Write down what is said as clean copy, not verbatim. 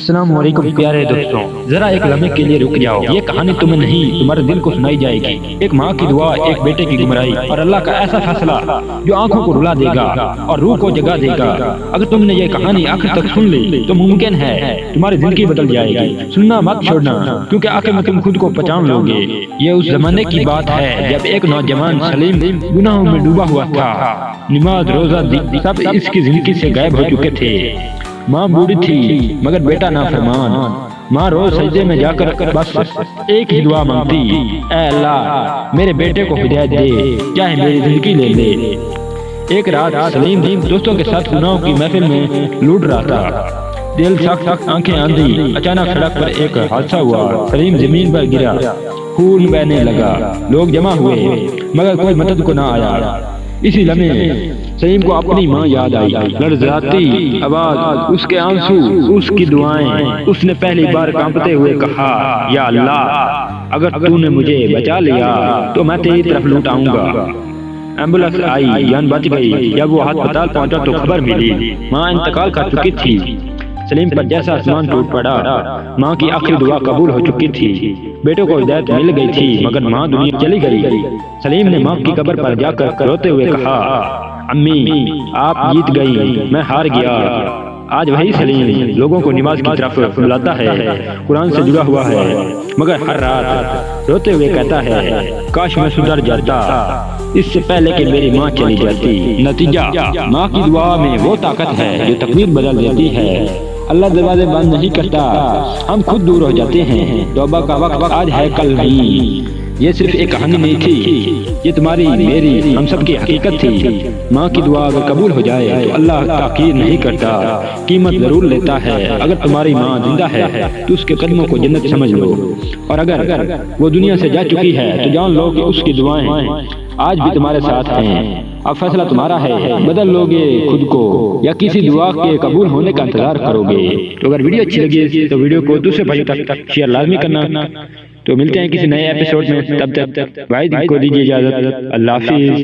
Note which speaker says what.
Speaker 1: السلام علیکم پیارے دوستوں، ذرا ایک لمحے کے لیے رک جاؤ۔ یہ کہانی تمہیں نہیں تمہارے دل کو سنائی جائے گی۔ ایک ماں کی دعا، ایک بیٹے کی گمراہی اور اللہ کا ایسا فیصلہ جو آنکھوں کو رلا دے گا اور روح کو جگا دے گا۔ اگر تم نے یہ کہانی آخر تک سن لی تو ممکن ہے تمہاری زندگی بدل جائے گی۔ سننا مت چھوڑنا، کیونکہ آخر میں تم خود کو پہچان لو گے۔ یہ اس زمانے کی بات ہے جب ایک نوجوان سلیم گناہوں میں ڈوبا ہوا تھا۔ نماز روزہ سب اس کی زندگی سے غائب ہو چکے تھے۔ ماں بوڑھی تھی مگر بیٹا نافرمان۔ ماں روز سجدے میں جا کر بس ایک ہی دعا مانگتی، اے اللہ میرے بیٹے کو ہدایت دے، چاہے میری زندگی لے لے۔ ایک رات سلیم دوستوں کے ساتھ گناہوں کی محفل میں لوٹ رہا تھا۔ دل سخت، آنکھیں اندھی۔ اچانک سڑک پر ایک حادثہ ہوا۔ سلیم زمین پر گرا، خون بہنے لگا۔ لوگ جمع ہوئے مگر کوئی مدد کو نہ آیا۔ اسی لمحے سلیم کو اپنی ماں یاد آئی۔ لرزاتی آواز، اس کے آنسو، اس کی دعائیں۔ اس نے پہلی بار کانپتے ہوئے کہا، یا اللہ اگر تو نے مجھے بچا لیا تو میں تیری طرف لوٹ آؤں گا۔ ایمبولینس آئی، جان بچ گئی۔ جب وہ ہسپتال پہنچا تو خبر ملی ماں انتقال کر چکی تھی۔ سلیم پر جیسا آسمان ٹوٹ پڑا۔ ماں کی آخری دعا قبول ہو چکی تھی۔ بیٹوں کو ہدایت مل گئی تھی مگر ماں دنیا چلی گئی۔ سلیم نے ماں کی قبر پر جا کر روتے ہوئے کہا، امی آپ جیت گئی، میں ہار گیا۔ آج وہی سلیم لوگوں کو نماز کی طرف بلاتا ہے، قرآن سے جڑا ہوا ہے، مگر ہر رات روتے ہوئے کہتا ہے، کاش میں سدھر جاتا اس سے پہلے کہ میری ماں چلی جاتی۔ نتیجہ، ماں کی دعا میں وہ طاقت ہے جو تقدیر بدل دیتی ہے۔ اللہ دروازے بند نہیں کرتا، ہم خود دور ہو جاتے ہیں۔ توبہ کا وقت آج ہے، کل نہیں۔ یہ صرف ایک کہانی نہیں تھی، یہ تمہاری میری ہم سب کی حقیقت تھی۔ ماں کی دعا اگر قبول ہو جائے تو اللہ تاخیر نہیں کرتا، قیمت ضرور لیتا ہے۔ اگر تمہاری ماں زندہ ہے تو اس کے قدموں کو جنت سمجھ لو، اور اگر وہ دنیا سے جا چکی ہے تو جان لو کہ اس کی دعائیں آج بھی تمہارے ساتھ ہیں۔ اب فیصلہ تمہارا ہے، بدل لو گے خود کو یا کسی دعا کے قبول ہونے کا انتظار کرو گے۔ تو اگر ویڈیو اچھی لگی تو ویڈیو کو دوسرے بھائیوں تک شیئر لازمی کرنا۔ تو ملتے ہیں کسی نئے ایپیسوڈ میں، تب تک بھائی کو دیجیے اجازت۔ اللہ حافظ۔